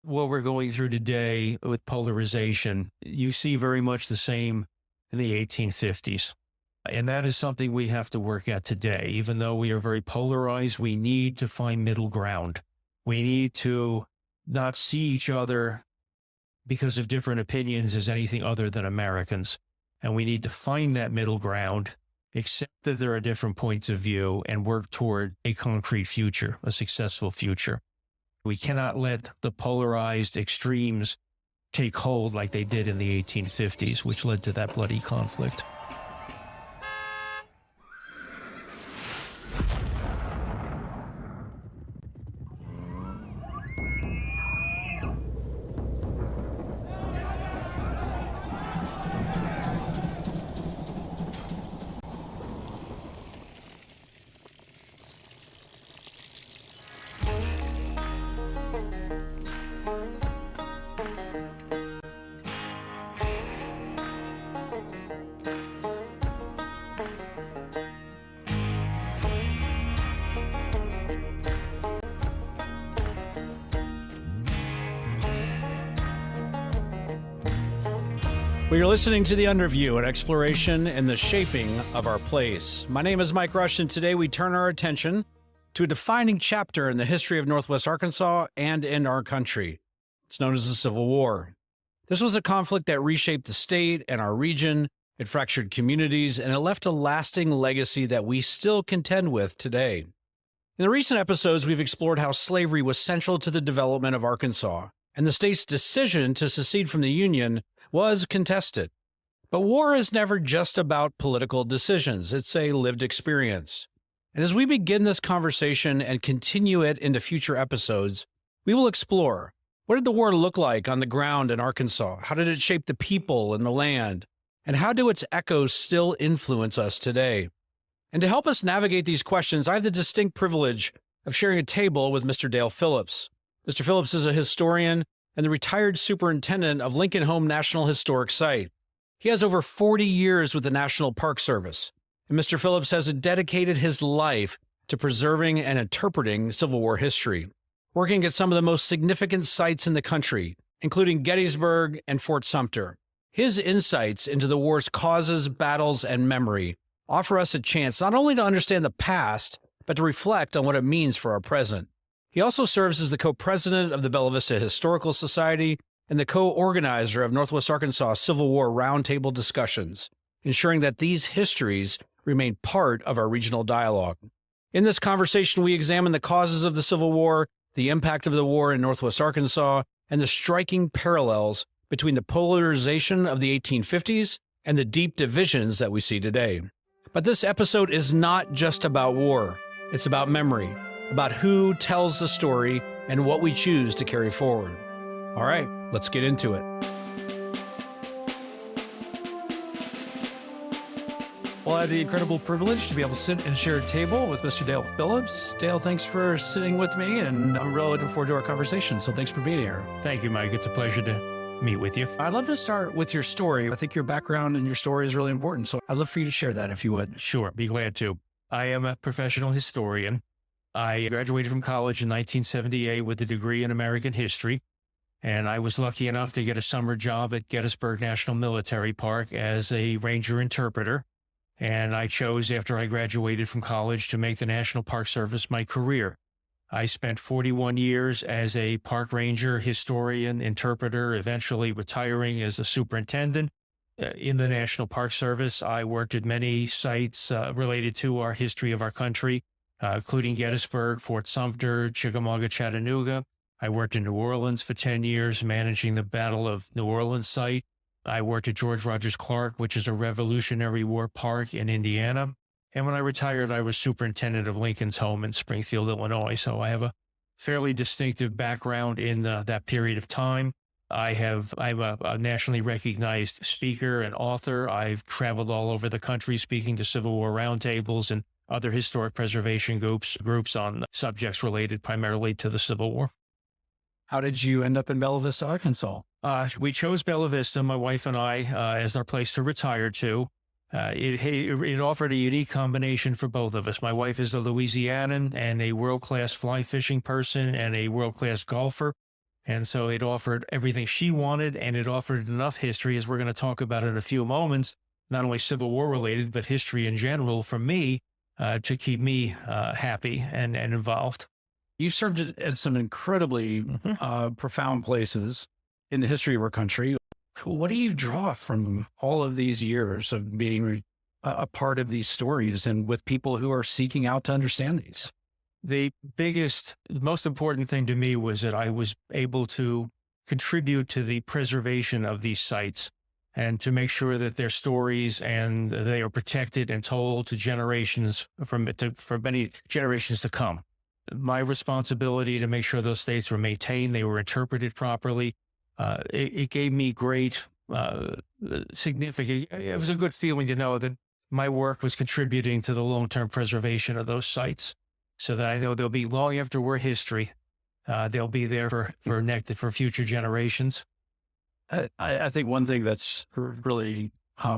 What we're going through today with polarization, you see very much the same in the 1850s. And that is something we have to work at today. Even though we are very polarized, we need to find middle ground. We need to not see each other because of different opinions as anything other than Americans. And we need to find that middle ground, accept that there are different points of view, and work toward a concrete future, a successful future. We cannot let the polarized extremes take hold like they did in the 1850s, which led to that bloody conflict. We are listening to The Underview, an exploration in the shaping of our place. My name is Mike Rush, and today we turn our attention to a defining chapter in the history of Northwest Arkansas and in our country. It's known as the Civil War. This was a conflict that reshaped the state and our region. It fractured communities, and it left a lasting legacy that we still contend with today. In the recent episodes, we've explored how slavery was central to the development of Arkansas, and the state's decision to secede from the Union was contested. But war is never just about political decisions. It's a lived experience. And as we begin this conversation and continue it into future episodes, we will explore, what did the war look like on the ground in Arkansas? How did it shape the people and the land? And how do its echoes still influence us today? And to help us navigate these questions, I have the distinct privilege of sharing a table with Mr. Dale Phillips. Mr. Phillips is a historian and the retired superintendent of Lincoln Home National Historic Site. He has over 40 years with the National Park Service, and Mr. Phillips has dedicated his life to preserving and interpreting Civil War history, working at some of the most significant sites in the country, including Gettysburg and Fort Sumter. His insights into the war's causes, battles, and memory offer us a chance not only to understand the past, but to reflect on what it means for our present. He also serves as the co-president of the Bella Vista Historical Society and the co-organizer of Northwest Arkansas Civil War Roundtable discussions, ensuring that these histories remain part of our regional dialogue. In this conversation, we examine the causes of the Civil War, the impact of the war in Northwest Arkansas, and the striking parallels between the polarization of the 1850s and the deep divisions that we see today. But this episode is not just about war. It's about memory, about who tells the story and what we choose to carry forward. All right, let's get into it. Well, I had the incredible privilege to be able to sit and share a table with Mr. Dale Phillips. Dale, thanks for sitting with me, and I'm really looking forward to our conversation, so thanks for being here. Thank you, Mike. It's a pleasure to meet with you. I'd love to start with your story. I think your background and your story is really important, so I'd love for you to share that if you would. Sure, be glad to. I am a professional historian. I graduated from college in 1978 with a degree in American history, and I was lucky enough to get a summer job at Gettysburg National Military Park as a ranger interpreter. And I chose, after I graduated from college, to make the National Park Service my career. I spent 41 years as a park ranger, historian, interpreter, eventually retiring as a superintendent. In the National Park Service, I worked at many sites related to our history of our country, including Gettysburg, Fort Sumter, Chickamauga, Chattanooga. I worked in New Orleans for 10 years, managing the Battle of New Orleans site. I worked at George Rogers Clark, which is a Revolutionary War park in Indiana. And when I retired, I was superintendent of Lincoln's Home in Springfield, Illinois. So I have a fairly distinctive background in that period of time. I'm a nationally recognized speaker and author. I've traveled all over the country speaking to Civil War roundtables and other historic preservation groups on subjects related primarily to the Civil War. How did you end up in Bella Vista, Arkansas? We chose Bella Vista, my wife and I, as our place to retire to. It offered a unique combination for both of us. My wife is a Louisianan and a world-class fly fishing person and a world-class golfer. And so it offered everything she wanted, and it offered enough history, as we're going to talk about in a few moments, not only Civil War related, but history in general for me, to keep me happy and involved. You served at some incredibly profound places in the history of our country. What do you draw from all of these years of being a part of these stories and with people who are seeking out to understand these? The most important thing to me was that I was able to contribute to the preservation of these sites and to make sure that their stories and they are protected and told to generations for many generations to come. My responsibility to make sure those states were maintained, they were interpreted properly. It gave me great, significant, it was a good feeling to know that my work was contributing to the long-term preservation of those sites, so that I know they'll be long after we're history. They'll be there for future generations. I think one thing that's really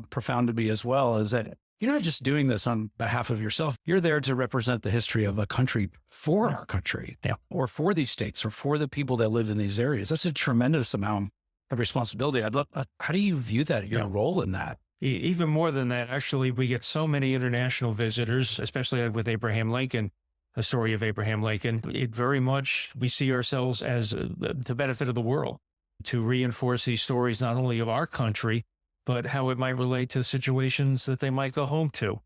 profound to me as well is that you're not just doing this on behalf of yourself. You're there to represent the history of a country for our country, or for these states, or for the people that live in these areas. That's a tremendous amount of responsibility. How do you view that, your role in that? Even more than that, actually, we get so many international visitors, especially with Abraham Lincoln, the story of Abraham Lincoln. It very much, we see ourselves as the benefit of the world, to reinforce these stories, not only of our country, but how it might relate to situations that they might go home to.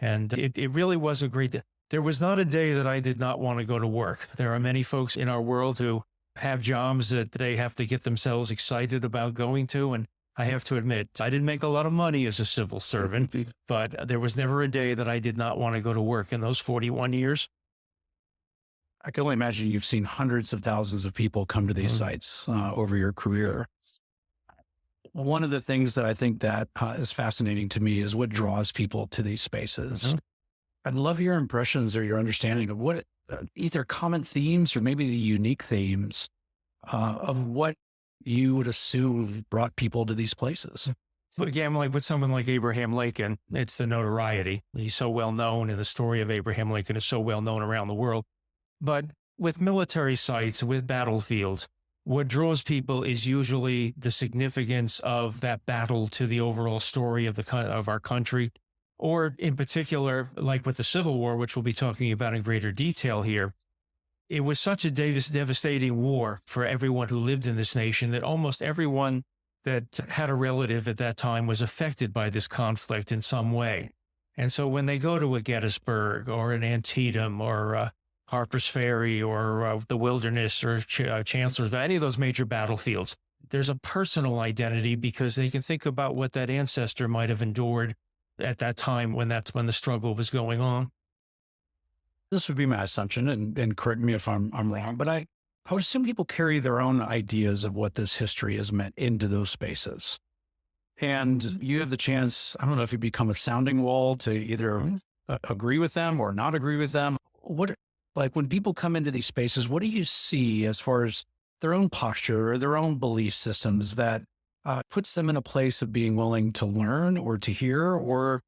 And it really was a great day. There was not a day that I did not want to go to work. There are many folks in our world who have jobs that they have to get themselves excited about going to. And I have to admit, I didn't make a lot of money as a civil servant, but there was never a day that I did not want to go to work in those 41 years. I can only imagine you've seen hundreds of thousands of people come to these sites over your career. One of the things that I think that is fascinating to me is what draws people to these spaces. I'd love your impressions or your understanding of what either common themes or maybe the unique themes of what you would assume brought people to these places. But again, like with someone like Abraham Lincoln, it's the notoriety. He's so well known, and the story of Abraham Lincoln is so well known around the world. But with military sites, with battlefields, what draws people is usually the significance of that battle to the overall story of our country, or in particular, like with the Civil War, which we'll be talking about in greater detail here. It was such a devastating war for everyone who lived in this nation that almost everyone that had a relative at that time was affected by this conflict in some way. And so when they go to a Gettysburg or an Antietam or Harper's Ferry or the Wilderness or Chancellorsville, any of those major battlefields, there's a personal identity because they can think about what that ancestor might have endured at that time when the struggle was going on. This would be my assumption, and correct me if I'm wrong, but I would assume people carry their own ideas of what this history has meant into those spaces. And you have the chance, I don't know if you become a sounding wall to either agree with them or not agree with them. Like when people come into these spaces, what do you see as far as their own posture or their own belief systems that puts them in a place of being willing to learn or to hear, or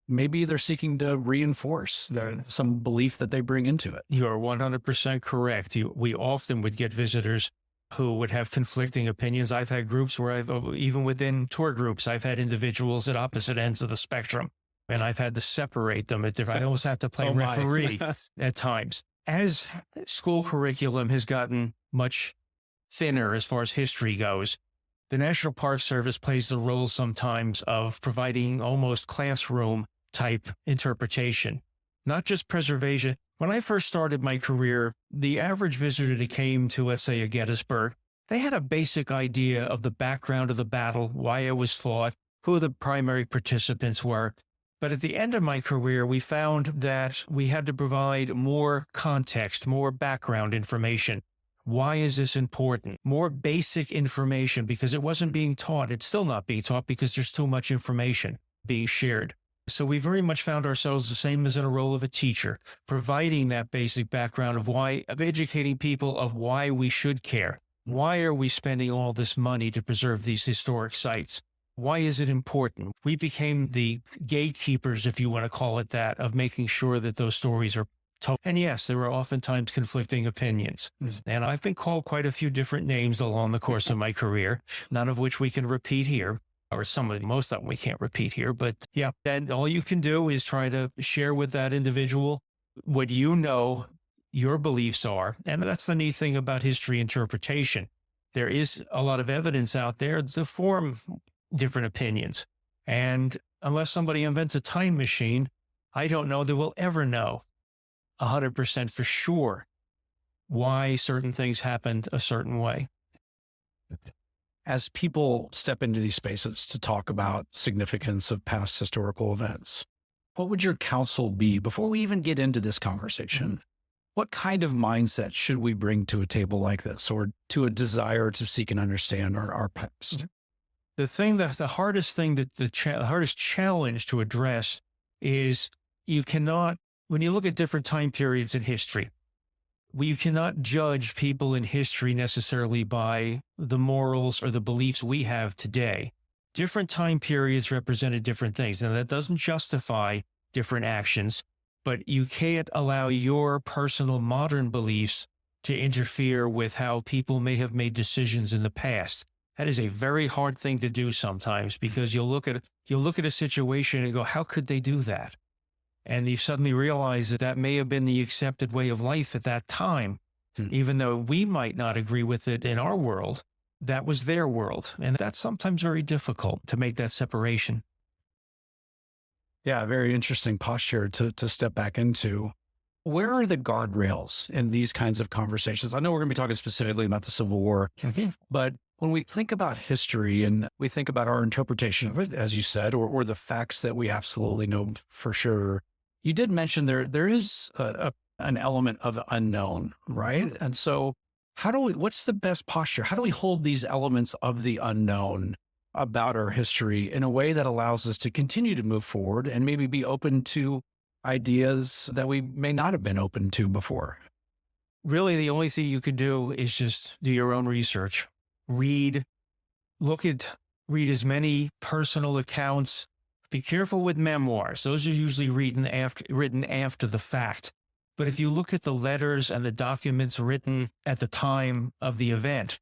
maybe they're seeking to reinforce some belief that they bring into it? You are 100% correct. We often would get visitors who would have conflicting opinions. I've had groups where even within tour groups, I've had individuals at opposite ends of the spectrum, and I've had to separate them at different, I almost have to play referee at times. As school curriculum has gotten much thinner as far as history goes, the National Park Service plays the role sometimes of providing almost classroom type interpretation, not just preservation. When I first started my career, the average visitor that came to, let's say, a Gettysburg, they had a basic idea of the background of the battle, why it was fought, who the primary participants were. But at the end of my career, we found that we had to provide more context, more background information. Why is this important? More basic information, because it wasn't being taught. It's still not being taught because there's too much information being shared. So we very much found ourselves the same as in a role of a teacher, providing that basic background of educating people of why we should care. Why are we spending all this money to preserve these historic sites? Why is it important? We became the gatekeepers, if you want to call it that, of making sure that those stories are And yes, there are oftentimes conflicting opinions. And I've been called quite a few different names along the course of my career, none of which we can repeat here, or most of them we can't repeat here. But yeah, and all you can do is try to share with that individual what you know your beliefs are. And that's the neat thing about history interpretation. There is a lot of evidence out there to form different opinions. And unless somebody invents a time machine, I don't know that we'll ever know 100% for sure why certain things happened a certain way. As people step into these spaces to talk about significance of past historical events, what would your counsel be before we even get into this conversation? What kind of mindset should we bring to a table like this, or to a desire to seek and understand our past? The hardest thing the hardest challenge to address is you cannot, when you look at different time periods in history, you cannot judge people in history necessarily by the morals or the beliefs we have today. Different time periods represented different things. Now, that doesn't justify different actions, but you can't allow your personal modern beliefs to interfere with how people may have made decisions in the past. That is a very hard thing to do sometimes, because you'll look at a situation and go, how could they do that? And you suddenly realize that may have been the accepted way of life at that time. Even though we might not agree with it in our world, that was their world. And that's sometimes very difficult to make that separation. Yeah, very interesting posture to step back into. Where are the guardrails in these kinds of conversations? I know we're going to be talking specifically about the Civil War, but when we think about history and we think about our interpretation of it, as you said, or the facts that we absolutely know for sure, you did mention there is an element of unknown, right? And so what's the best posture? How do we hold these elements of the unknown about our history in a way that allows us to continue to move forward and maybe be open to ideas that we may not have been open to before? Really, the only thing you could do is just do your own research. Read as many personal accounts. Be careful with memoirs. Those are usually written after the fact. But if you look at the letters and the documents written at the time of the event,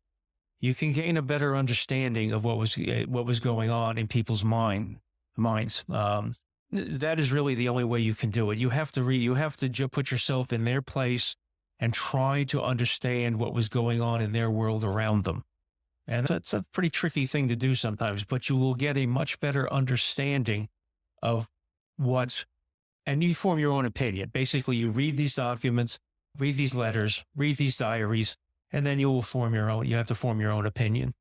you can gain a better understanding of what was going on in people's minds. That is really the only way you can do it. You have to put yourself in their place and try to understand what was going on in their world around them. And that's a pretty tricky thing to do sometimes, but you will get a much better understanding of and you form your own opinion. Basically, you read these documents, read these letters, read these diaries, and then you have to form your own opinion.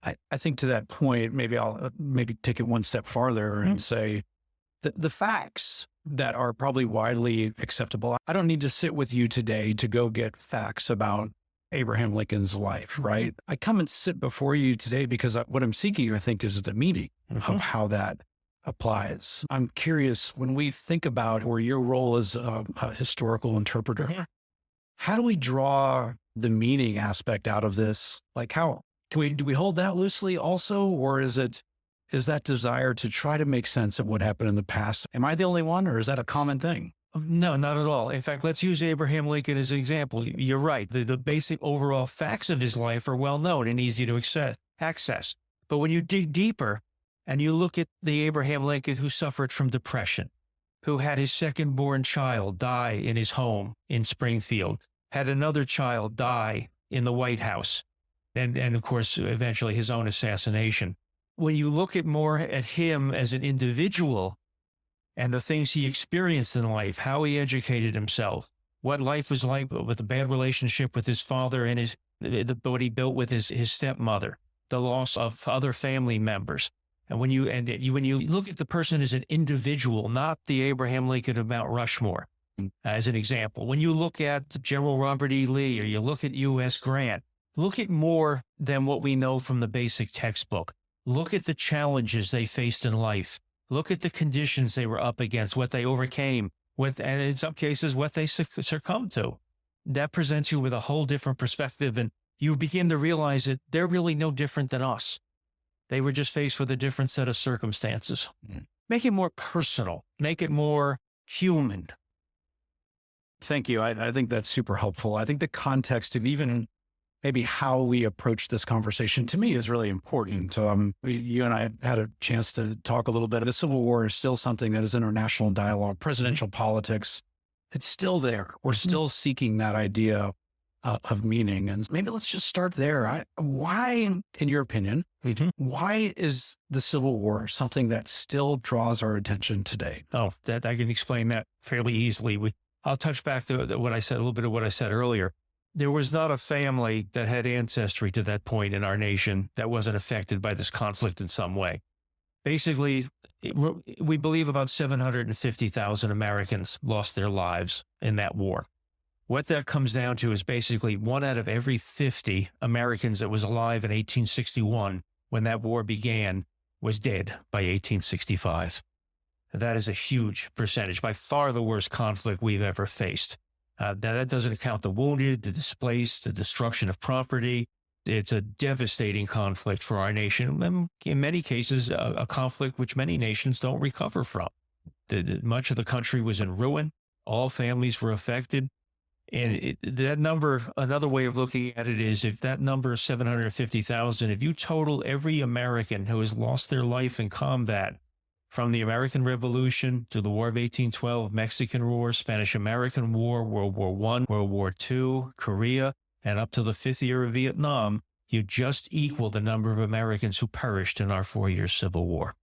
I think to that point, maybe I'll take it one step farther and say the facts that are probably widely acceptable. I don't need to sit with you today to go get facts about Abraham Lincoln's life, right? I come and sit before you today because what I'm seeking, I think, is the meaning of how that applies. I'm curious, when we think about or your role as a historical interpreter, how do we draw the meaning aspect out of this? Like do we hold that loosely also, or is that desire to try to make sense of what happened in the past? Am I the only one, or is that a common thing? No, not at all. In fact, let's use Abraham Lincoln as an example. You're right. The basic overall facts of his life are well known and easy to access. But when you dig deeper and you look at the Abraham Lincoln who suffered from depression, who had his second-born child die in his home in Springfield, had another child die in the White House, and of course, eventually his own assassination. When you look more at him as an individual and the things he experienced in life, how he educated himself, what life was like with a bad relationship with his father and what he built with his stepmother, the loss of other family members. And when you look at the person as an individual, not the Abraham Lincoln of Mount Rushmore, as an example, when you look at General Robert E. Lee, or you look at U.S. Grant, look at more than what we know from the basic textbook. Look at the challenges they faced in life. Look at the conditions they were up against, what they overcame, and in some cases, what they succumbed to. That presents you with a whole different perspective, and you begin to realize that they're really no different than us. They were just faced with a different set of circumstances. Make it more personal. Make it more human. Thank you. I think that's super helpful. I think the context of even maybe how we approach this conversation to me is really important. You and I had a chance to talk a little bit. The Civil War is still something that is international dialogue, presidential politics. It's still there. We're still seeking that idea of meaning. And maybe let's just start there. Why, in your opinion, why is the Civil War something that still draws our attention today? Oh, that I can explain that fairly easily. I'll touch back to what I said, a little bit of what I said earlier. There was not a family that had ancestry to that point in our nation that wasn't affected by this conflict in some way. Basically, we believe about 750,000 Americans lost their lives in that war. What that comes down to is basically 1 out of every 50 Americans that was alive in 1861 when that war began was dead by 1865. That is a huge percentage, by far the worst conflict we've ever faced. Now, that doesn't count the wounded, the displaced, the destruction of property. It's a devastating conflict for our nation. And in many cases, a conflict which many nations don't recover from. Much of the country was in ruin. All families were affected. And that number, another way of looking at it is, if that number is 750,000, if you total every American who has lost their life in combat, from the American Revolution to the War of 1812, Mexican War, Spanish-American War, World War I, World War II, Korea, and up to the 5th year of Vietnam, you just equal the number of Americans who perished in our 4-year Civil War.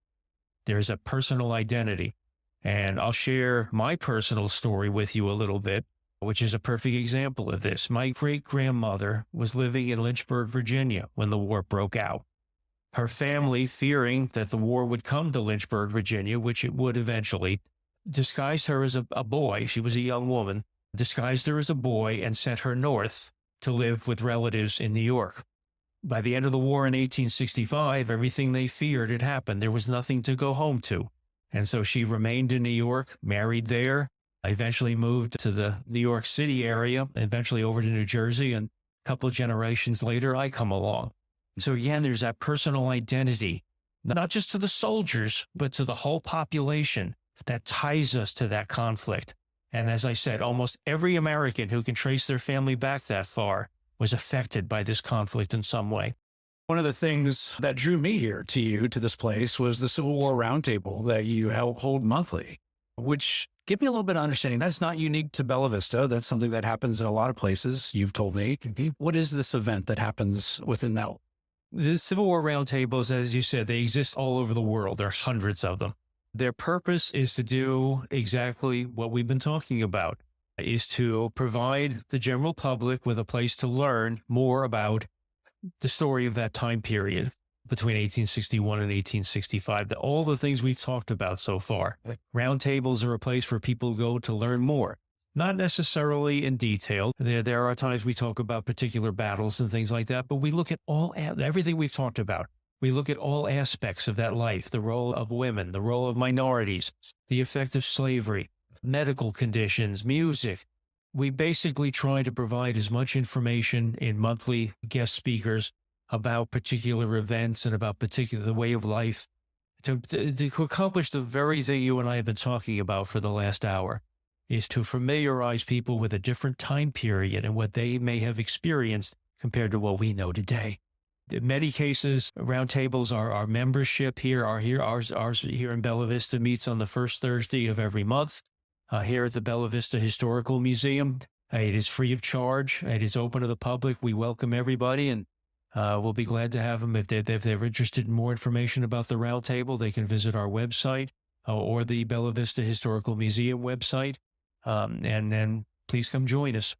There is a personal identity. And I'll share my personal story with you a little bit, which is a perfect example of this. My great-grandmother was living in Lynchburg, Virginia, when the war broke out. Her family, fearing that the war would come to Lynchburg, Virginia, which it would eventually, disguised her as a boy. She was a young woman, disguised her as a boy and sent her north to live with relatives in New York. By the end of the war in 1865, everything they feared had happened. There was nothing to go home to. And so she remained in New York, married there, eventually moved to the New York City area, eventually over to New Jersey. And a couple of generations later, I come along. So again, there's that personal identity, not just to the soldiers, but to the whole population that ties us to that conflict. And as I said, almost every American who can trace their family back that far was affected by this conflict in some way. One of the things that drew me here to you, to this place, was the Civil War Roundtable that you hold monthly, which give me a little bit of understanding. That's not unique to Bella Vista. That's something that happens in a lot of places, you've told me. What is this event that happens within that? The Civil War Roundtables, as you said, they exist all over the world. There are hundreds of them. Their purpose is to do exactly what we've been talking about, is to provide the general public with a place to learn more about the story of that time period between 1861 and 1865, all the things we've talked about so far. Roundtables are a place for people to go to learn more. Not necessarily in detail. There are times we talk about particular battles and things like that, but we look at everything we've talked about. We look at all aspects of that life, the role of women, the role of minorities, the effect of slavery, medical conditions, music. We basically try to provide as much information in monthly guest speakers about particular events and about the way of life to accomplish the very thing you and I have been talking about for the last hour, is to familiarize people with a different time period and what they may have experienced compared to what we know today. In many cases, roundtables are our membership here. Ours here in Bella Vista meets on the first Thursday of every month. Here at the Bella Vista Historical Museum, it is free of charge. It is open to the public. We welcome everybody, and we'll be glad to have them. If they're interested in more information about the roundtable, they can visit our website or the Bella Vista Historical Museum website. And then please come join us.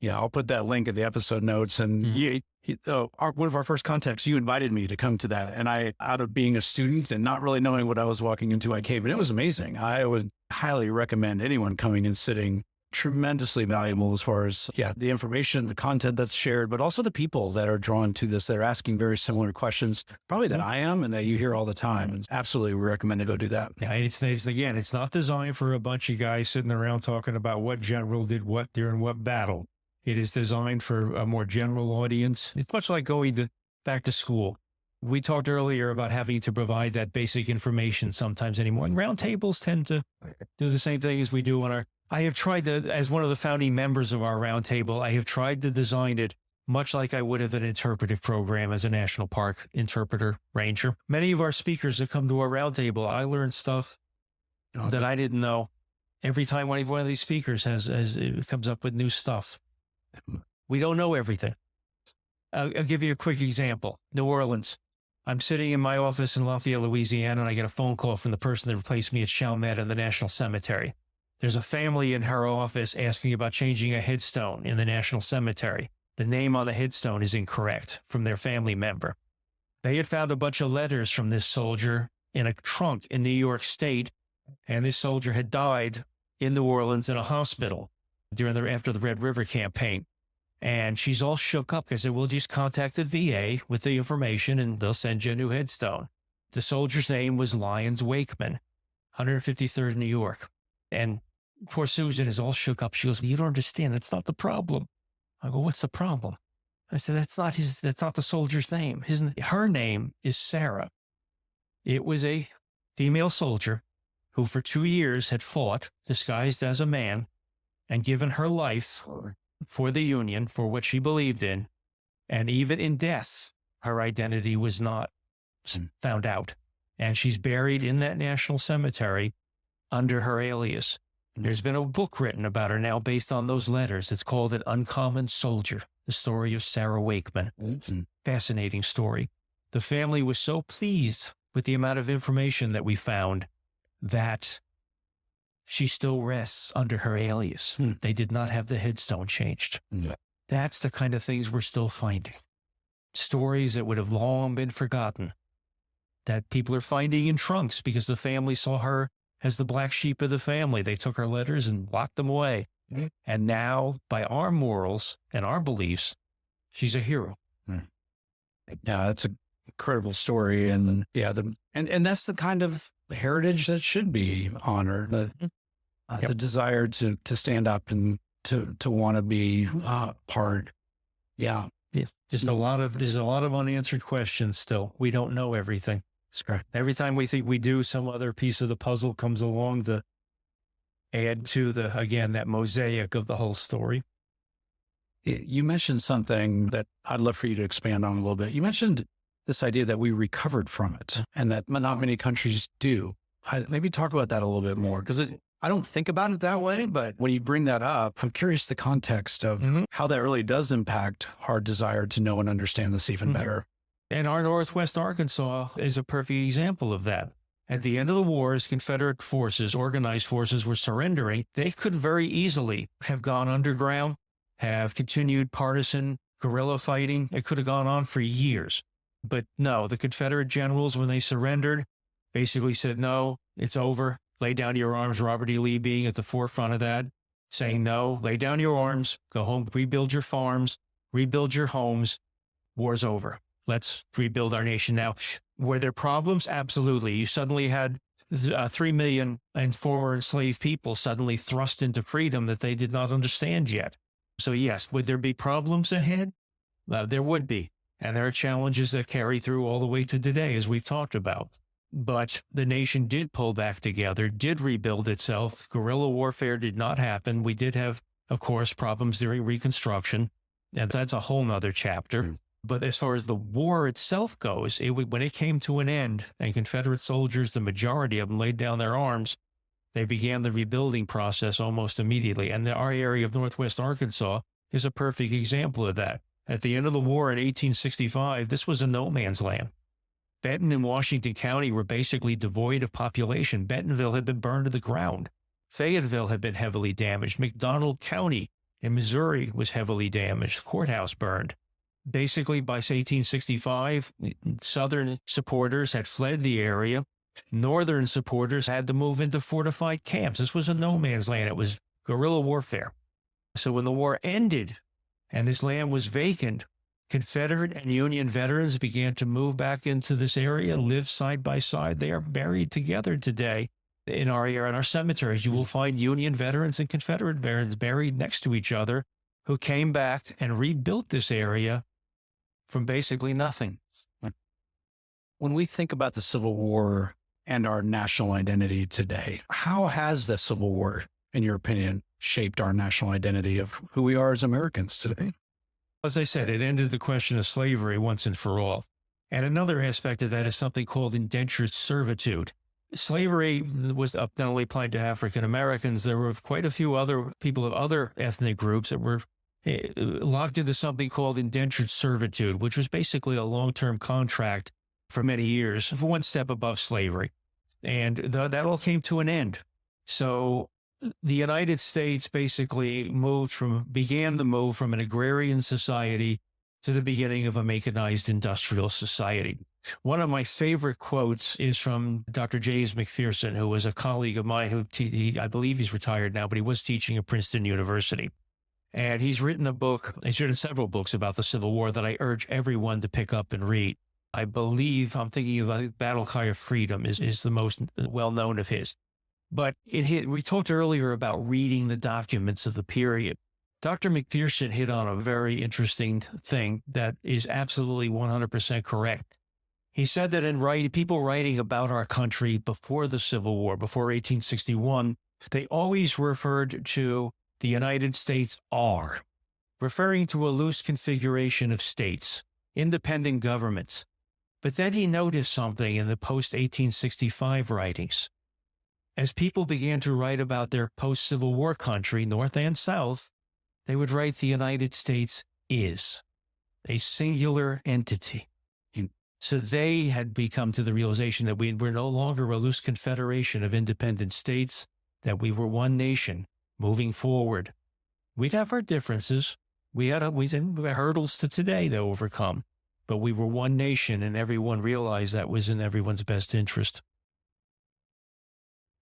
Yeah, I'll put that link in the episode notes. And one of our first contacts, you invited me to come to that. And I, out of being a student and not really knowing what I was walking into, I came, and it was amazing. I would highly recommend anyone coming and sitting. Tremendously valuable as far as, the information, the content that's shared, but also the people that are drawn to this, that are asking very similar questions, probably that I am and that you hear all the time. And absolutely, we recommend to go do that. Yeah, it's not designed for a bunch of guys sitting around talking about what general did what during what battle. It is designed for a more general audience. It's much like going back to school. We talked earlier about having to provide that basic information sometimes anymore. And roundtables tend to do the same thing as we do on our I have tried to, as one of the founding members of our roundtable, I have tried to design it much like I would have an interpretive program as a national park interpreter ranger. Many of our speakers that come to our roundtable, I learned stuff that I didn't know. Every time one of these speakers comes up with new stuff. We don't know everything. I'll give you a quick example. New Orleans. I'm sitting in my office in Lafayette, Louisiana, and I get a phone call from the person that replaced me at Chalmette in the National Cemetery. There's a family in her office asking about changing a headstone in the National Cemetery. The name on the headstone is incorrect from their family member. They had found a bunch of letters from this soldier in a trunk in New York State, and this soldier had died in New Orleans in a hospital after the Red River campaign. And she's all shook up because we'll just contact the VA with the information and they'll send you a new headstone. The soldier's name was Lyons Wakeman, 153rd New York. And poor Susan is all shook up. She goes, "You don't understand. That's not the problem." I go, "What's the problem?" I said, that's not the soldier's name. Her name is Sarah. It was a female soldier who for 2 years had fought disguised as a man and given her life for the Union, for what she believed in. And even in death, her identity was not found out. And she's buried in that national cemetery under her alias. There's been a book written about her now based on those letters. It's called An Uncommon Soldier, the story of Sarah Wakeman. Fascinating story. The family was so pleased with the amount of information that we found that she still rests under her alias. They did not have the headstone changed. That's the kind of things we're still finding. Stories that would have long been forgotten that people are finding in trunks because the family saw her as the black sheep of the family. They took her letters and locked them away. And now, by our morals and our beliefs, she's a hero. Yeah, that's an incredible story. And yeah, and that's the kind of heritage that should be honored. The desire to stand up and to want to be part. Yeah. There's a lot of unanswered questions still. We don't know everything. That's correct. Every time we think we do, some other piece of the puzzle comes along to add to that mosaic of the whole story. You mentioned something that I'd love for you to expand on a little bit. You mentioned this idea that we recovered from it and that not many countries do. Maybe talk about that a little bit more, because I don't think about it that way, but when you bring that up, I'm curious the context of how that really does impact our desire to know and understand this even better. And our Northwest Arkansas is a perfect example of that. At the end of the war, as Confederate forces, organized forces, were surrendering, they could very easily have gone underground, have continued partisan guerrilla fighting. It could have gone on for years. But no, the Confederate generals, when they surrendered, basically said, "No, it's over. Lay down your arms." Robert E. Lee being at the forefront of that, saying, "No, lay down your arms, go home, rebuild your farms, rebuild your homes. War's over. Let's rebuild our nation now." Were there problems? Absolutely. You suddenly had 3 million and former enslaved people suddenly thrust into freedom that they did not understand yet. So yes, would there be problems ahead? There would be. And there are challenges that carry through all the way to today, as we've talked about. But the nation did pull back together, did rebuild itself. Guerrilla warfare did not happen. We did have, of course, problems during Reconstruction, and that's a whole nother chapter. But as far as the war itself goes, when it came to an end and Confederate soldiers, the majority of them, laid down their arms, they began the rebuilding process almost immediately. And our area of Northwest Arkansas is a perfect example of that. At the end of the war in 1865, this was a no man's land. Benton and Washington County were basically devoid of population. Bentonville had been burned to the ground. Fayetteville had been heavily damaged. McDonald County in Missouri was heavily damaged. Courthouse burned. Basically, by 1865, Southern supporters had fled the area. Northern supporters had to move into fortified camps. This was a no man's land. It was guerrilla warfare. So when the war ended and this land was vacant, Confederate and Union veterans began to move back into this area, live side by side. They are buried together today in our area. In our cemeteries, you will find Union veterans and Confederate veterans buried next to each other who came back and rebuilt this area from basically nothing. When we think about the Civil War and our national identity today, how has the Civil War in your opinion, shaped our national identity of who we are as Americans today? As I said, it ended the question of slavery once and for all. And another aspect of that is something called indentured servitude. Slavery was not only applied to African Americans, there were quite a few other people of other ethnic groups that were locked into something called indentured servitude, which was basically a long-term contract for many years, one step above slavery. And that all came to an end. So the United States basically began the move from an agrarian society to the beginning of a mechanized industrial society. One of my favorite quotes is from Dr. James McPherson, who was a colleague of mine I believe he's retired now, but he was teaching at Princeton University. And he's written several books about the Civil War that I urge everyone to pick up and read. I'm thinking of Battle Cry of Freedom is the most well-known of his. But we talked earlier about reading the documents of the period. Dr. McPherson hit on a very interesting thing that is absolutely 100% correct. He said that people writing about our country before the Civil War, before 1861, they always referred to the United States are, referring to a loose configuration of states, independent governments. But then he noticed something in the post-1865 writings. As people began to write about their post-Civil War country, North and South, they would write the United States is a singular entity. So they had become to the realization that we were no longer a loose confederation of independent states, that we were one nation moving forward. We'd have our differences. We had hurdles to today to overcome, but we were one nation, and everyone realized that was in everyone's best interest.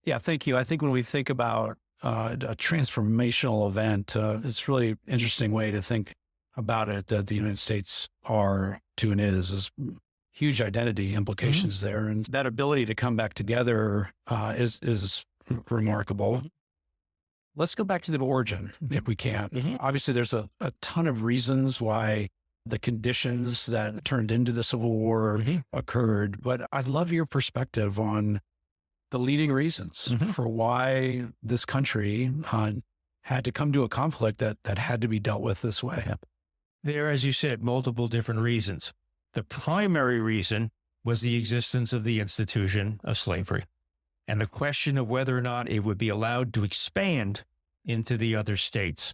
Yeah, thank you. I think when we think about a transformational event, it's really interesting way to think about it, that the United States are to and is huge identity implications there. And that ability to come back together is remarkable. Let's go back to the origin, if we can. Obviously, there's a ton of reasons why the conditions that turned into the Civil War occurred, but I'd love your perspective on the leading reasons for why this country had to come to a conflict that had to be dealt with this way. There, as you said, multiple different reasons. The primary reason was the existence of the institution of slavery and the question of whether or not it would be allowed to expand into the other states.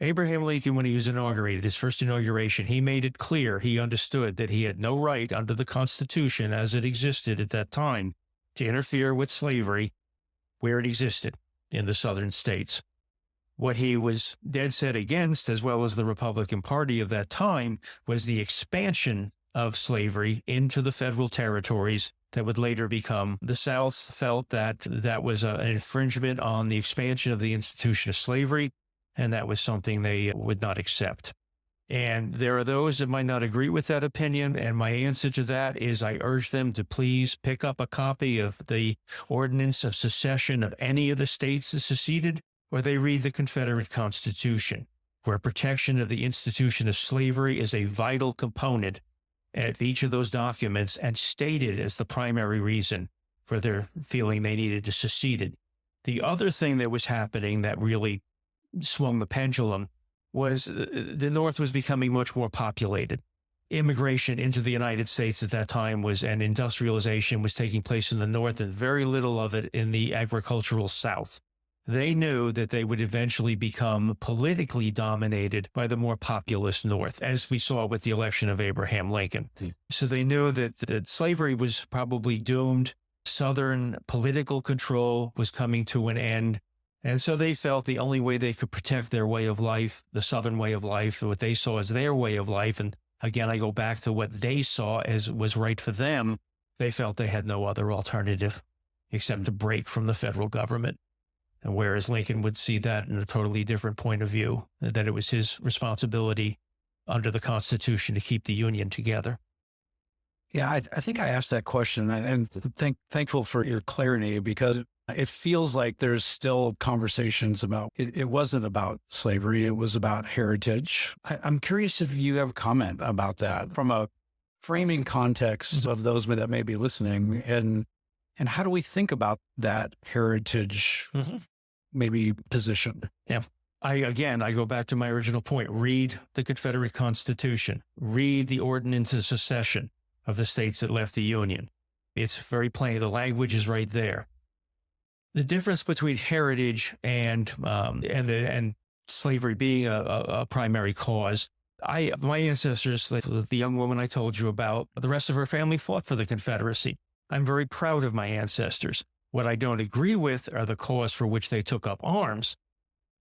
Abraham Lincoln, when he was inaugurated, his first inauguration, he made it clear he understood that he had no right under the Constitution as it existed at that time to interfere with slavery where it existed in the southern states. What he was dead set against, as well as the Republican Party of that time, was the expansion of slavery into the federal territories that would later become the South. Felt that was an infringement on the expansion of the institution of slavery, and that was something they would not accept. And there are those that might not agree with that opinion, and my answer to that is I urge them to please pick up a copy of the Ordinance of Secession of any of the states that seceded, or they read the Confederate Constitution, where protection of the institution of slavery is a vital component of each of those documents and stated as the primary reason for their feeling they needed to secede. The other thing that was happening that really swung the pendulum was the North was becoming much more populated. Immigration into the United States at that time and industrialization was taking place in the North and very little of it in the agricultural South. They knew that they would eventually become politically dominated by the more populous North, as we saw with the election of Abraham Lincoln. So they knew that slavery was probably doomed. Southern political control was coming to an end. And so they felt the only way they could protect their way of life, the Southern way of life, what they saw as their way of life, and again, I go back to what they saw as was right for them, they felt they had no other alternative except to break from the federal government. And whereas Lincoln would see that in a totally different point of view, that it was his responsibility under the Constitution to keep the Union together. Yeah, I think I asked that question and thankful for your clarity, because it feels like there's still conversations about it wasn't about slavery. It was about heritage. I'm curious if you have a comment about that from a framing context of those that may be listening, and how do we think about that heritage maybe position. Yeah. I go back to my original point. Read the Confederate Constitution. Read the Ordinance of Secession of the states that left the Union. It's very plain. The language is right there. The difference between heritage and slavery being a primary cause. My ancestors, like the young woman I told you about, the rest of her family fought for the Confederacy. I'm very proud of my ancestors. What I don't agree with are the cause for which they took up arms.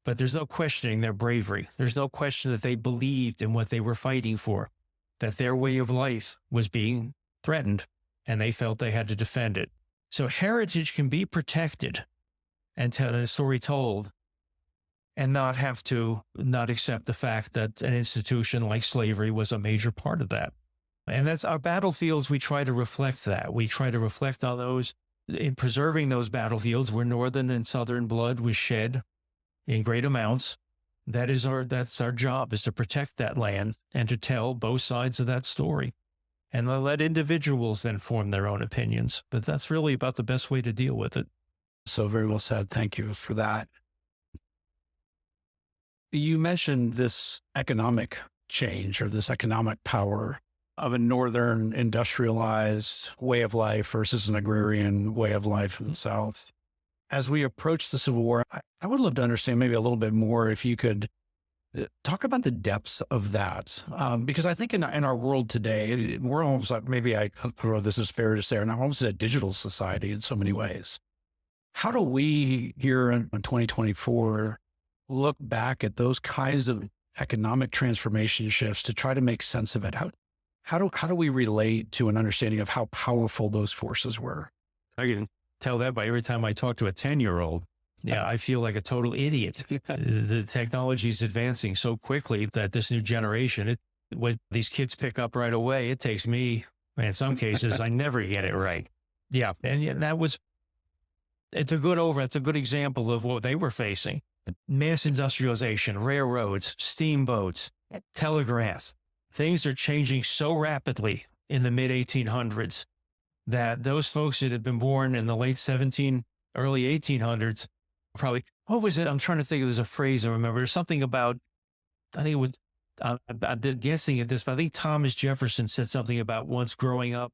But there's no questioning their bravery. There's no question that they believed in what they were fighting for, that their way of life was being threatened, and they felt they had to defend it. So heritage can be protected and tell the story told, and not have to not accept the fact that an institution like slavery was a major part of that. And that's our battlefields. We try to reflect that. We try to reflect on those in preserving those battlefields where Northern and Southern blood was shed in great amounts. That's our job, is to protect that land and to tell both sides of that story, and let individuals then form their own opinions. But that's really about the best way to deal with it. So very well said. Thank you for that. You mentioned this economic change, or this economic power of a Northern industrialized way of life versus an agrarian way of life in the South. As we approach the Civil War, I would love to understand maybe a little bit more, if you could talk about the depths of that. Because I think in our world today, we're almost like, maybe I don't know if this is fair to say, and I'm almost in a digital society in so many ways. How do we here in 2024 look back at those kinds of economic transformation shifts to try to make sense of it? How do we relate to an understanding of how powerful those forces were? I can tell that by every time I talk to a 10-year-old. Yeah, I feel like a total idiot. The technology is advancing so quickly that this new generation, what these kids pick up right away, it takes me, in some cases, I never get it right. Yeah, and it's a good example of what they were facing. Mass industrialization, railroads, steamboats, telegraphs. Things are changing so rapidly in the mid-1800s that those folks that had been born in the late early 1800s, probably, what was it? I'm trying to think. There's a phrase I remember. There's something about, I think it was, I'm guessing at this, but I think Thomas Jefferson said something about once growing up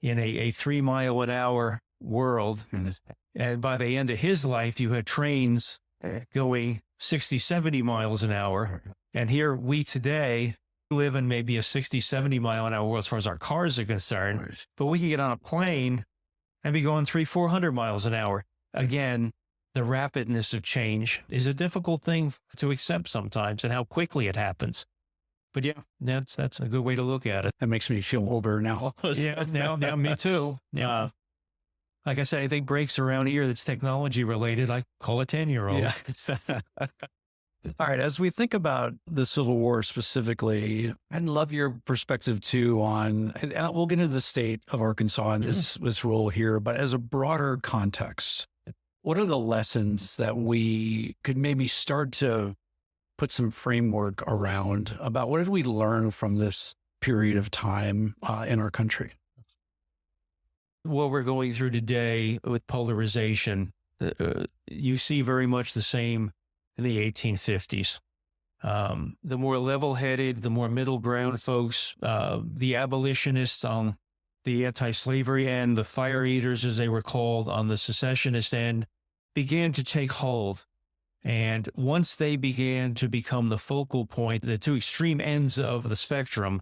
in a 3-mile-an-hour world. And by the end of his life, you had trains going 60, 70 miles an hour. And here we today live in maybe a 60, 70 mile an hour world as far as our cars are concerned, but we can get on a plane and be going 300, 400 miles an hour. Again, the rapidness of change is a difficult thing to accept sometimes, and how quickly it happens. But yeah, that's a good way to look at it. That makes me feel older now. Yeah, now me too. Yeah. Like I said, anything breaks around here that's technology related, I call a 10-year-old. Yeah. All right. As we think about the Civil War specifically, I'd love your perspective too on, and we'll get into the state of Arkansas and this role here, but as a broader context, what are the lessons that we could maybe start to put some framework around about? What did we learn from this period of time in our country? What we're going through today with polarization, you see very much the same in the 1850s. The more level-headed, the more middle ground folks, the abolitionists on the anti-slavery end, the fire eaters, as they were called, on the secessionist end, began to take hold. And once they began to become the focal point, the two extreme ends of the spectrum,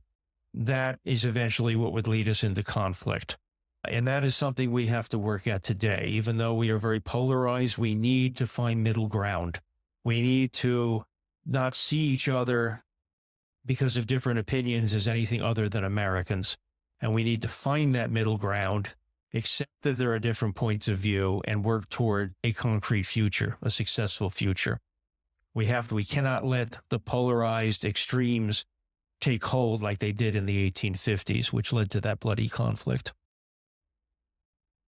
that is eventually what would lead us into conflict. And that is something we have to work at today. Even though we are very polarized, we need to find middle ground. We need to not see each other because of different opinions as anything other than Americans. And we need to find that middle ground, accept that there are different points of view, and work toward a concrete future, a successful future. We cannot let the polarized extremes take hold like they did in the 1850s, which led to that bloody conflict.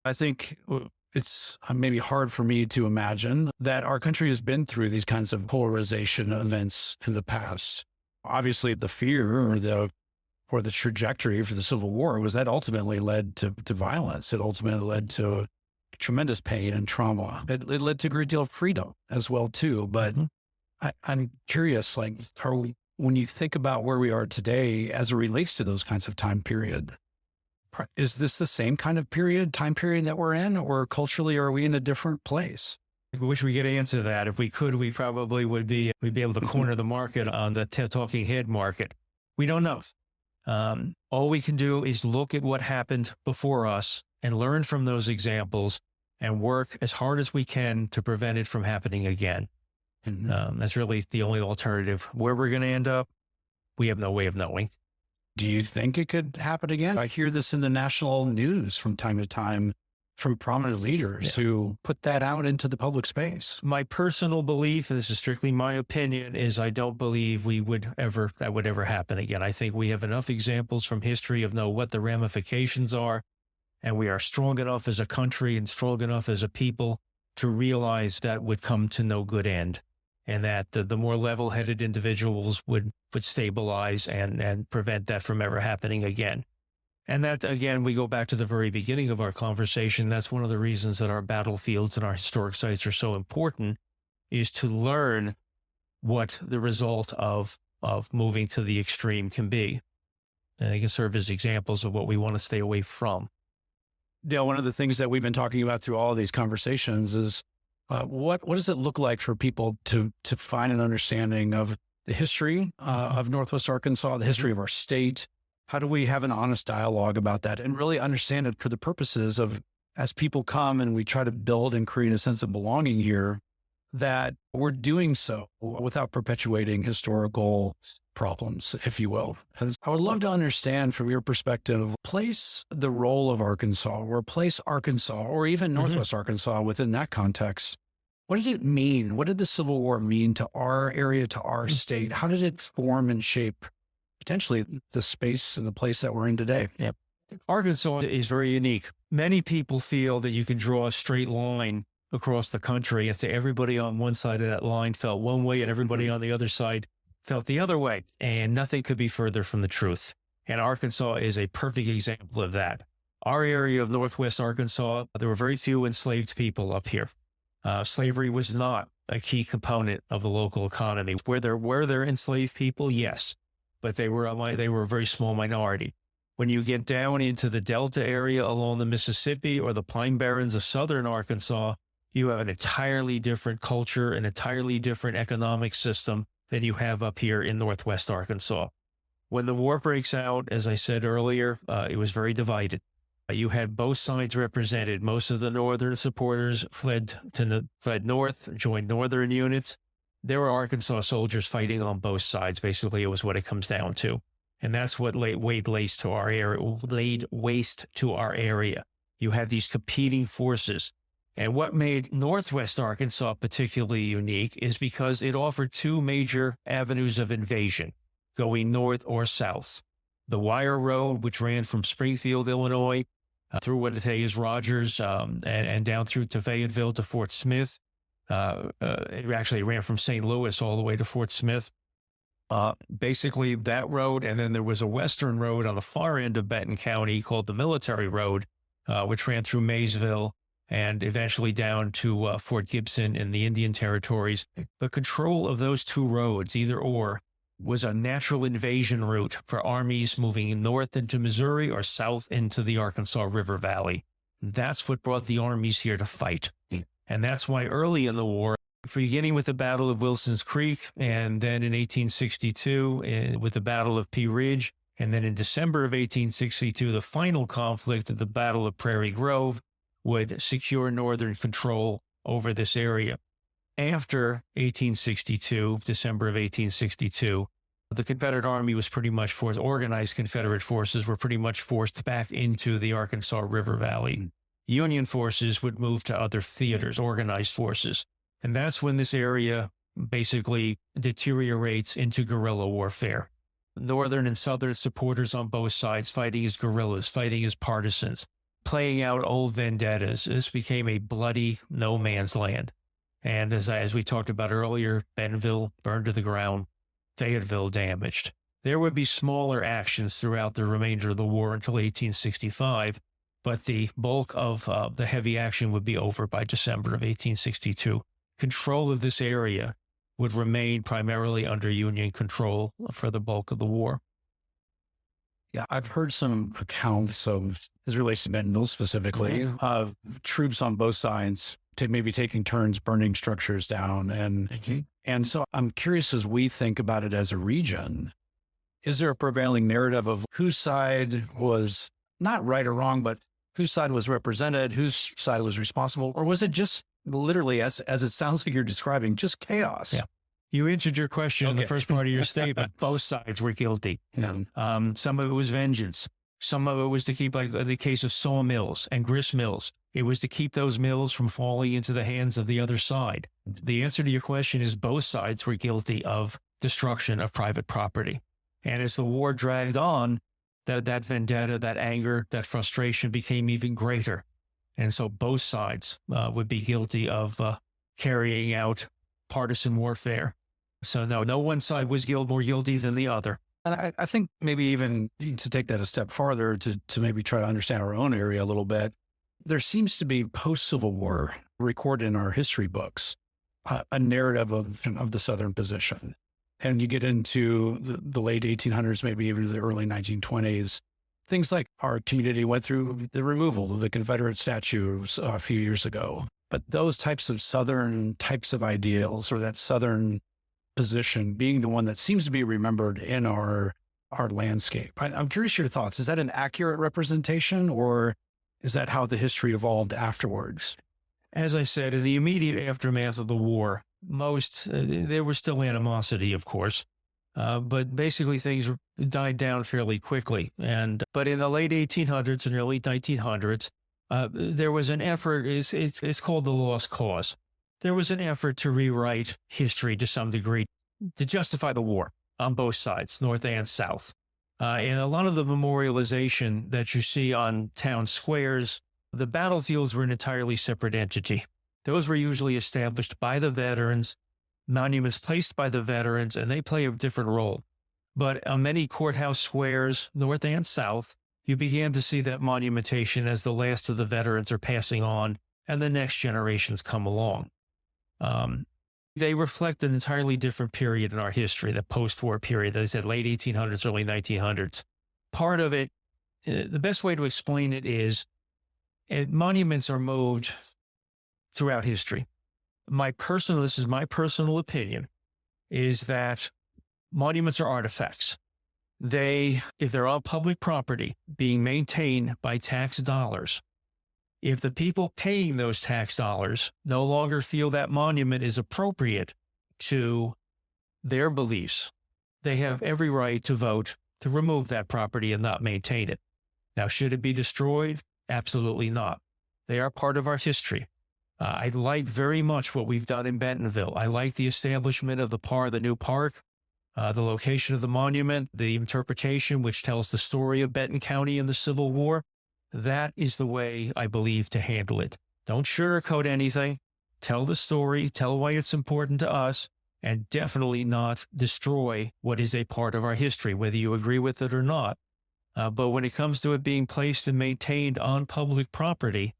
I think it's maybe hard for me to imagine that our country has been through these kinds of polarization events in the past. Obviously, the fear or the trajectory for the Civil War was that ultimately led to violence. It ultimately led to tremendous pain and trauma. It led to a great deal of freedom as well, too. But I'm curious, like, when you think about where we are today as it relates to those kinds of time period, is this the same kind of time period that we're in, or culturally are we in a different place? I wish we could answer that. If we could, we probably we'd be able to corner the market on the talking head market. We don't know. All we can do is look at what happened before us and learn from those examples and work as hard as we can to prevent it from happening again. That's really the only alternative. Where we're going to end up, we have no way of knowing. Do you think it could happen again? I hear this in the national news from time to time from prominent leaders who put that out into the public space. My personal belief, and this is strictly my opinion, is I don't believe that would ever happen again. I think we have enough examples from history of know what the ramifications are, and we are strong enough as a country and strong enough as a people to realize that would come to no good end, and that the more level-headed individuals would stabilize and prevent that from ever happening again. And that, again, we go back to the very beginning of our conversation. That's one of the reasons that our battlefields and our historic sites are so important, is to learn what the result of moving to the extreme can be. And they can serve as examples of what we want to stay away from. Dale, one of the things that we've been talking about through all of these conversations is what does it look like for people to find an understanding of the history of Northwest Arkansas, the history of our state? How do we have an honest dialogue about that and really understand it for the purposes of, as people come and we try to build and create a sense of belonging here, that we're doing so without perpetuating historical problems, if you will. And I would love to understand from your perspective, place the role of Arkansas, or place Arkansas, or even Northwest Arkansas within that context. What did it mean? What did the Civil War mean to our area, to our state? How did it form and shape potentially the space and the place that we're in today? Yeah. Arkansas is very unique. Many people feel that you can draw a straight line across the country and say everybody on one side of that line felt one way and everybody on the other side felt the other way. And nothing could be further from the truth. And Arkansas is a perfect example of that. Our area of Northwest Arkansas, there were very few enslaved people up here. Slavery was not a key component of the local economy. Were there enslaved people? Yes. But they were a very small minority. When you get down into the Delta area along the Mississippi or the Pine Barrens of southern Arkansas, you have an entirely different culture, an entirely different economic system than you have up here in Northwest Arkansas. When the war breaks out, as I said earlier, it was very divided. You had both sides represented. Most of the northern supporters fled north, joined northern units. There were Arkansas soldiers fighting on both sides. Basically, it was what it comes down to. And that's what laid waste to our area. You had these competing forces. And what made Northwest Arkansas particularly unique is because it offered two major avenues of invasion, going north or south. The Wire Road, which ran from Springfield, Illinois, through what today is Rogers, and down through to Fayetteville to Fort Smith. It actually ran from St. Louis all the way to Fort Smith. Basically that road, and then there was a western road on the far end of Benton County called the Military Road, which ran through Maysville and eventually down to Fort Gibson in the Indian Territories. The control of those two roads, either or, was a natural invasion route for armies moving north into Missouri or south into the Arkansas River Valley. That's what brought the armies here to fight. And that's why early in the war, beginning with the Battle of Wilson's Creek, and then in 1862 with the Battle of Pea Ridge, and then in December of 1862, the final conflict of the Battle of Prairie Grove would secure northern control over this area. After 1862, December of 1862, the Confederate Army was pretty much forced, organized Confederate forces were pretty much forced back into the Arkansas River Valley. Union forces would move to other theaters, organized forces. And that's when this area basically deteriorates into guerrilla warfare. Northern and Southern supporters on both sides fighting as guerrillas, fighting as partisans, playing out old vendettas. This became a bloody no man's land. And as we talked about earlier, Bentonville burned to the ground, Fayetteville damaged. There would be smaller actions throughout the remainder of the war until 1865. but the bulk of the heavy action would be over by December of 1862. Control of this area would remain primarily under Union control for the bulk of the war. Yeah, I've heard some accounts of, as it relates to Bentonville specifically, of troops on both sides maybe taking turns burning structures down. And so I'm curious, as we think about it as a region, is there a prevailing narrative of whose side was not right or wrong, but whose side was represented, whose side was responsible? Or was it just literally, as it sounds like you're describing, just chaos? Yeah. You answered your question in the first part of your statement. Both sides were guilty. Yeah. Some of it was vengeance. Some of it was to keep, like the case of sawmills and grist mills, it was to keep those mills from falling into the hands of the other side. The answer to your question is both sides were guilty of destruction of private property. And as the war dragged on, that vendetta, that anger, that frustration became even greater. And so both sides would be guilty of carrying out partisan warfare. So no one side was more guilty than the other. And I think maybe even to take that a step farther to maybe try to understand our own area a little bit, there seems to be post-Civil War recorded in our history books, a narrative of the Southern position. And you get into the late 1800s, maybe even the early 1920s, things like our community went through the removal of the Confederate statues a few years ago. But those types of Southern types of ideals, or that Southern position being the one that seems to be remembered in our landscape. I'm curious your thoughts. Is that an accurate representation, or is that how the history evolved afterwards? As I said, in the immediate aftermath of the war, there was still animosity, of course, but basically things died down fairly quickly. But in the late 1800s and early 1900s, there was an effort, it's called the lost cause. There was an effort to rewrite history to some degree to justify the war on both sides, North and South. And a lot of the memorialization that you see on town squares, the battlefields were an entirely separate entity. Those were usually established by the veterans, monuments placed by the veterans, and they play a different role. But on many courthouse squares, North and South, you began to see that monumentation as the last of the veterans are passing on and the next generations come along. They reflect an entirely different period in our history, the post-war period, as I said, late 1800s, early 1900s. Part of it, the best way to explain it is monuments are moved throughout history. This is my personal opinion, is that monuments are artifacts. If they're on public property being maintained by tax dollars, if the people paying those tax dollars no longer feel that monument is appropriate to their beliefs, they have every right to vote to remove that property and not maintain it. Now, should it be destroyed? Absolutely not. They are part of our history. I like very much what we've done in Bentonville. I like the establishment of the new park, the location of the monument, the interpretation which tells the story of Benton County in the Civil War. That is the way I believe to handle it. Don't sugarcoat anything. Tell the story, tell why it's important to us, and definitely not destroy what is a part of our history, whether you agree with it or not. But when it comes to it being placed and maintained on public property,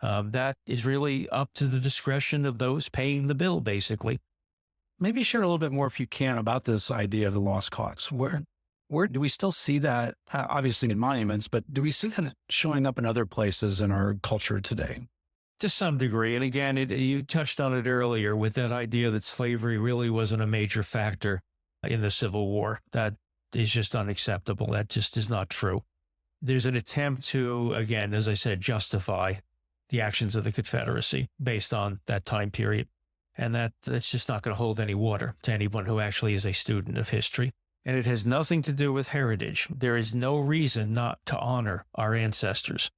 that is really up to the discretion of those paying the bill, basically. Maybe share a little bit more, if you can, about this idea of the lost cause. Where do we still see that, obviously in monuments, but do we see that showing up in other places in our culture today? To some degree. And again, you touched on it earlier with that idea that slavery really wasn't a major factor in the Civil War. That is just unacceptable. That just is not true. There's an attempt to, again, as I said, justify the actions of the Confederacy based on that time period. And that's just not going to hold any water to anyone who actually is a student of history. And it has nothing to do with heritage. There is no reason not to honor our ancestors.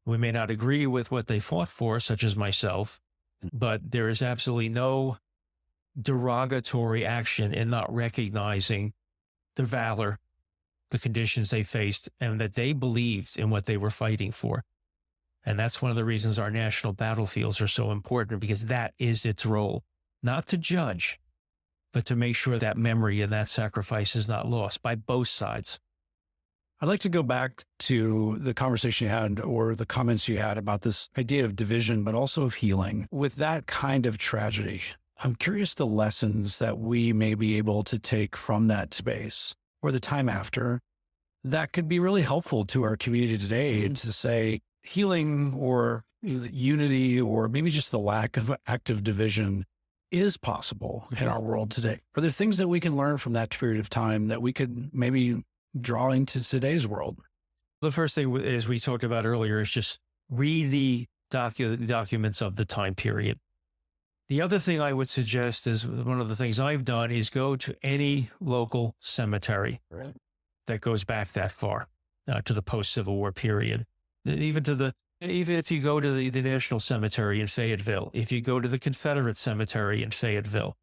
We may not agree with what they fought for, such as myself, but there is absolutely no derogatory action in not recognizing the valor, the conditions they faced, and that they believed in what they were fighting for. And that's one of the reasons our national battlefields are so important, because that is its role, not to judge, but to make sure that memory and that sacrifice is not lost by both sides. I'd like to go back to the conversation you had or the comments you had about this idea of division, but also of healing. With that kind of tragedy, I'm curious the lessons that we may be able to take from that space or the time after that could be really helpful to our community today to say healing or unity or maybe just the lack of active division is possible in our world today. Are there things that we can learn from that period of time that we could maybe draw into today's world? The first thing, as we talked about earlier, is just read the documents of the time period. The other thing I would suggest is one of the things I've done is go to any local cemetery that goes back that far to the post-Civil War period. Even if you go to the National Cemetery in Fayetteville, if you go to the Confederate Cemetery in Fayetteville,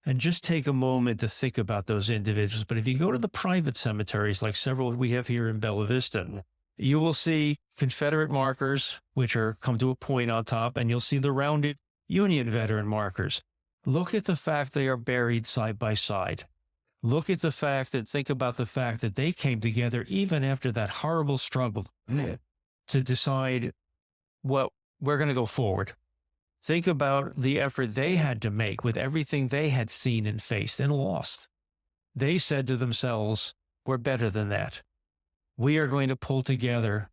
and just take a moment to think about those individuals. But if you go to the private cemeteries, like several we have here in Bella Vista, you will see Confederate markers, which are come to a point on top, and you'll see the rounded Union veteran markers. Look at the fact they are buried side by side. Look at the fact that, think about the fact that they came together even after that horrible struggle to decide what we're going to go forward. Think about the effort they had to make with everything they had seen and faced and lost. They said to themselves, we're better than that. We are going to pull together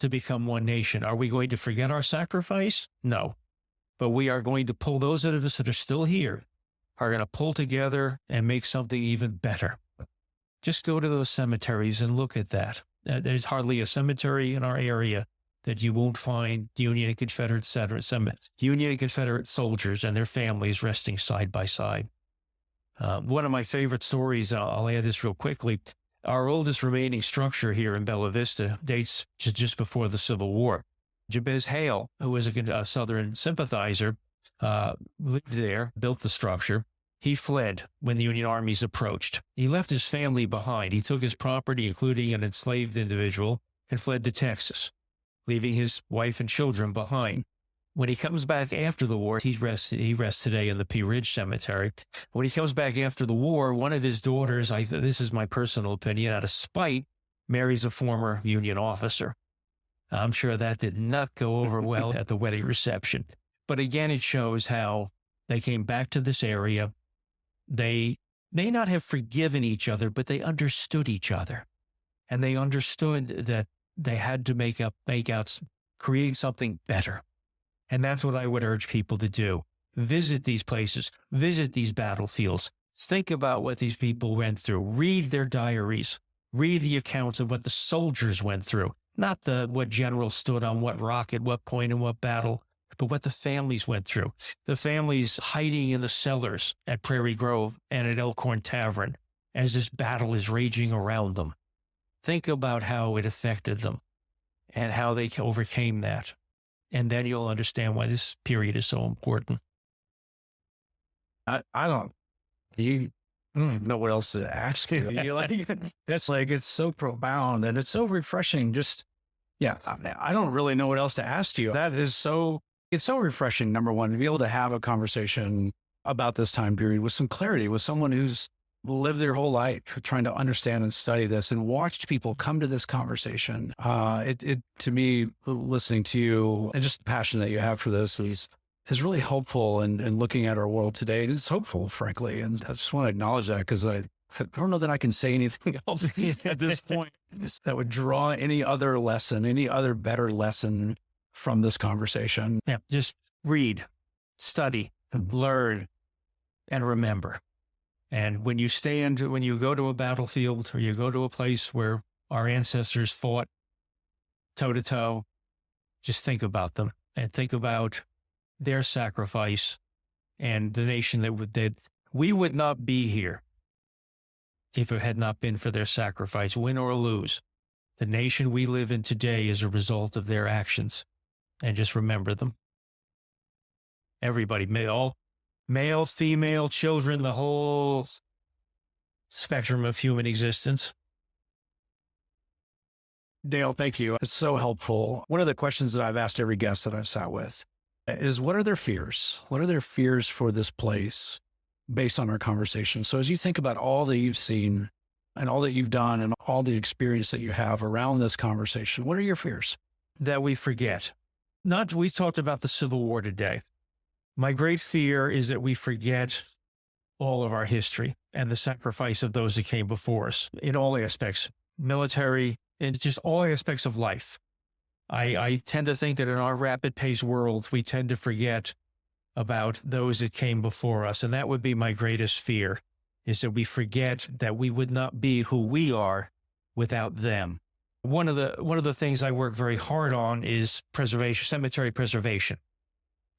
to become one nation. Are we going to forget our sacrifice? No. But we are going to pull, those of us that are still here are going to pull together and make something even better. Just go to those cemeteries and look at that. There's hardly a cemetery in our area that you won't find Union and Confederate soldiers and their families resting side by side. One of my favorite stories, I'll add this real quickly, our oldest remaining structure here in Bella Vista dates to just before the Civil War. Jabez Hale, who was a Southern sympathizer, lived there, built the structure. He fled when the Union armies approached. He left his family behind. He took his property, including an enslaved individual, and fled to Texas, leaving his wife and children behind. When he comes back after the war, he rests today in the Pea Ridge Cemetery. When he comes back after the war, one of his daughters, this is my personal opinion, out of spite, marries a former Union officer. I'm sure that did not go over well at the wedding reception. But again, it shows how they came back to this area. They may not have forgiven each other, but they understood each other. And they understood that they had to create something better. And that's what I would urge people to do. Visit these places, visit these battlefields, think about what these people went through, read their diaries, read the accounts of what the soldiers went through, not what generals stood on what rock at what point in what battle, but what the families went through. The families hiding in the cellars at Prairie Grove and at Elkhorn Tavern as this battle is raging around them. Think about how it affected them and how they overcame that. And then you'll understand why this period is so important. I don't know what else to ask you. It's so profound and it's so refreshing. I don't really know what else to ask you. It's so refreshing, number one, to be able to have a conversation about this time period with some clarity, with someone who's lived their whole life trying to understand and study this and watched people come to this conversation. To me, listening to you and just the passion that you have for this is really helpful in looking at our world today. It's hopeful, frankly. And I just want to acknowledge that because I don't know that I can say anything else at this point that would draw any other lesson, any other better lesson from this conversation. Yeah, just read, study, learn, and remember. And when you go to a battlefield or you go to a place where our ancestors fought toe to toe, just think about them and think about their sacrifice and the nation that we would not be here if it had not been for their sacrifice, win or lose. The nation we live in today is a result of their actions. And just remember them. Everybody, male, female, children, the whole spectrum of human existence. Dale, thank you. It's so helpful. One of the questions that I've asked every guest that I've sat with is, what are their fears? What are their fears for this place based on our conversation? So as you think about all that you've seen and all that you've done and all the experience that you have around this conversation, what are your fears? That we forget. We talked about the Civil War today. My great fear is that we forget all of our history and the sacrifice of those that came before us in all aspects, military, and just all aspects of life. I tend to think that in our rapid paced world, we tend to forget about those that came before us. And that would be my greatest fear, is that we forget that we would not be who we are without them. One of the things I work very hard on is preservation, cemetery preservation.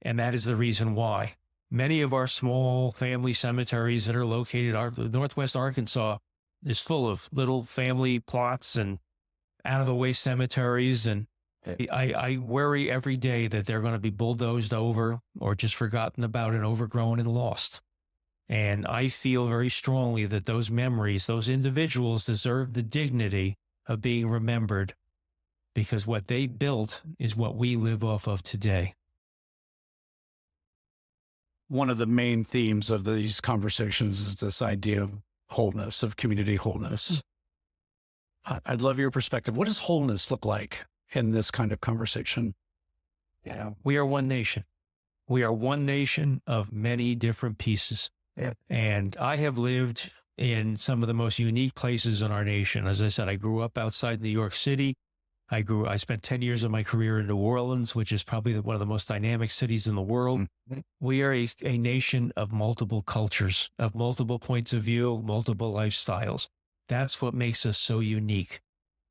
And that is the reason why. Many of our small family cemeteries that are located, Northwest Arkansas is full of little family plots and out-of-the-way cemeteries. And I worry every day that they're going to be bulldozed over or just forgotten about and overgrown and lost. And I feel very strongly that those memories, those individuals deserve the dignity of being remembered, because what they built is what we live off of today. One of the main themes of these conversations is this idea of wholeness, of community wholeness. I'd love your perspective. What does wholeness look like in this kind of conversation? Yeah, we are one nation. We are one nation of many different pieces. Yeah. And I have lived in some of the most unique places in our nation. As I said, I grew up outside New York City. I spent 10 years of my career in New Orleans, which is probably one of the most dynamic cities in the world. Mm-hmm. We are a nation of multiple cultures, of multiple points of view, multiple lifestyles. That's what makes us so unique.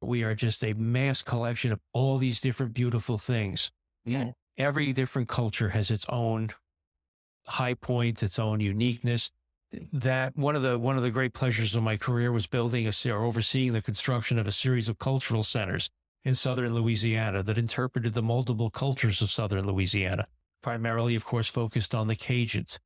We are just a mass collection of all these different beautiful things. Yeah. Every different culture has its own high points, its own uniqueness. That one of the great pleasures of my career was overseeing the construction of a series of cultural centers in southern Louisiana that interpreted the multiple cultures of southern Louisiana, primarily, of course, focused on the Cajuns,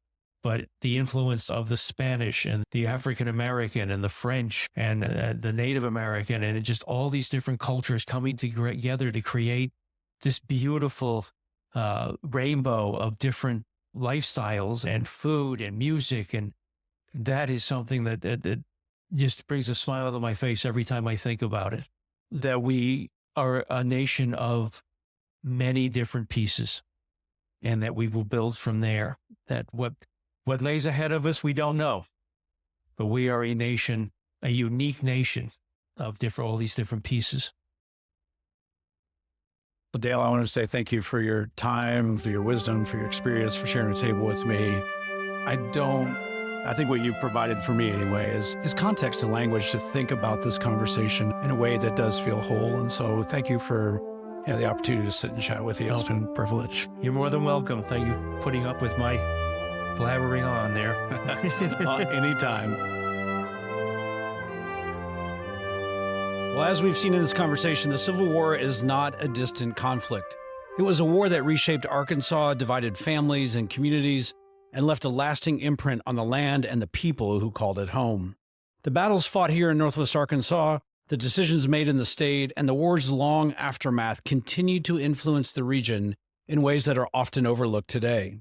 but the influence of the Spanish and the African American and the French and the Native American, and just all these different cultures coming together to create this beautiful rainbow of different lifestyles and food and music. And that is something that just brings a smile to my face every time I think about it, that we are a nation of many different pieces and that we will build from there. That what lays ahead of us, we don't know, but we are a nation, a unique nation of all these different pieces. Well, Dale, I want to say thank you for your time, for your wisdom, for your experience, for sharing a table with me. I think what you've provided for me anyway is context and language to think about this conversation in a way that does feel whole. And so thank you for the opportunity to sit and chat with you. It's been a privilege. You're more than welcome. Thank you for putting up with my blabbering on there. Anytime. Well, as we've seen in this conversation, the Civil War is not a distant conflict. It was a war that reshaped Arkansas, divided families and communities, and left a lasting imprint on the land and the people who called it home. The battles fought here in Northwest Arkansas, the decisions made in the state, and the war's long aftermath continue to influence the region in ways that are often overlooked today.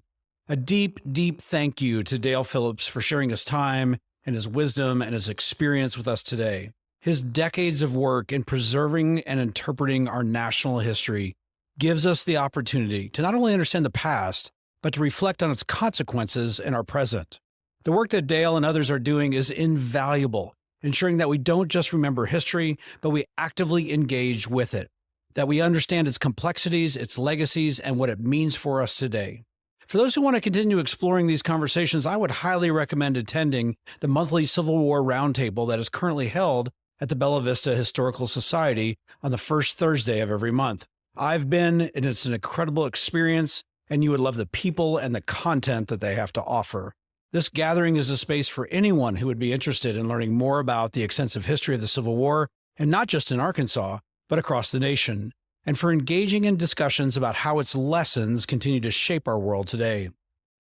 A deep, deep thank you to Dale Phillips for sharing his time and his wisdom and his experience with us today. His decades of work in preserving and interpreting our national history gives us the opportunity to not only understand the past, but to reflect on its consequences in our present. The work that Dale and others are doing is invaluable, ensuring that we don't just remember history, but we actively engage with it, that we understand its complexities, its legacies, and what it means for us today. For those who want to continue exploring these conversations, I would highly recommend attending the monthly Civil War Roundtable that is currently held at the Bella Vista Historical Society on the first Thursday of every month. I've been, and it's an incredible experience, and you would love the people and the content that they have to offer. This gathering is a space for anyone who would be interested in learning more about the extensive history of the Civil War, and not just in Arkansas, but across the nation, and for engaging in discussions about how its lessons continue to shape our world today.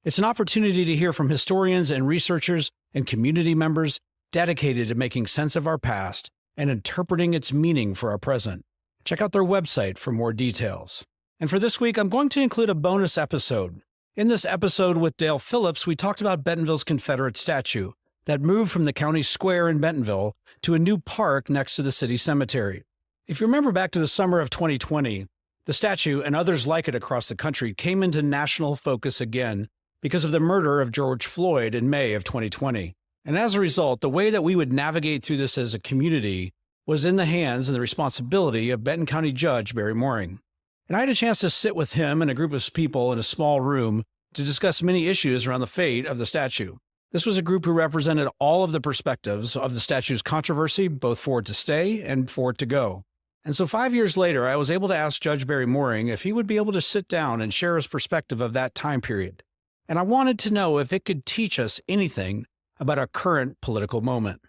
It's an opportunity to hear from historians and researchers and community members dedicated to making sense of our past and interpreting its meaning for our present. Check out their website for more details. And for this week, I'm going to include a bonus episode. In this episode with Dale Phillips, we talked about Bentonville's Confederate statue, that moved from the county square in Bentonville to a new park next to the city cemetery. If you remember back to the summer of 2020, the statue and others like it across the country came into national focus again because of the murder of George Floyd in May of 2020. And as a result, the way that we would navigate through this as a community was in the hands and the responsibility of Benton County Judge Barry Mooring. And I had a chance to sit with him and a group of people in a small room to discuss many issues around the fate of the statue. This was a group who represented all of the perspectives of the statue's controversy, both for it to stay and for it to go. And so 5 years later, I was able to ask Judge Barry Mooring if he would be able to sit down and share his perspective of that time period. And I wanted to know if it could teach us anything about our current political moment.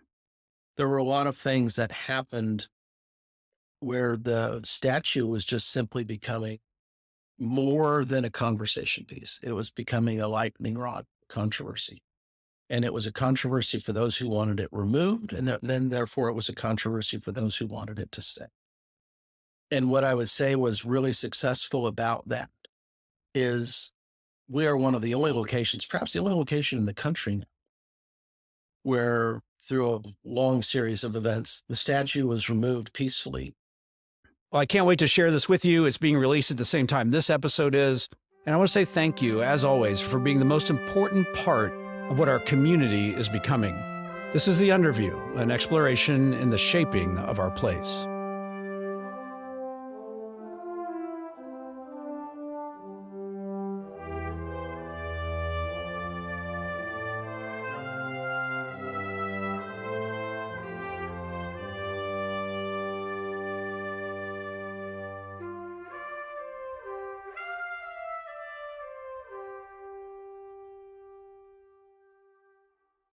There were a lot of things that happened where the statue was just simply becoming more than a conversation piece. It was becoming a lightning rod controversy. And it was a controversy for those who wanted it removed. And then therefore it was a controversy for those who wanted it to stay. And what I would say was really successful about that is we are one of the only locations, perhaps the only location in the country now, where through a long series of events, the statue was removed peacefully. Well, I can't wait to share this with you. It's being released at the same time this episode is. And I want to say thank you, as always, for being the most important part of what our community is becoming. This is The Underview, an exploration in the shaping of our place.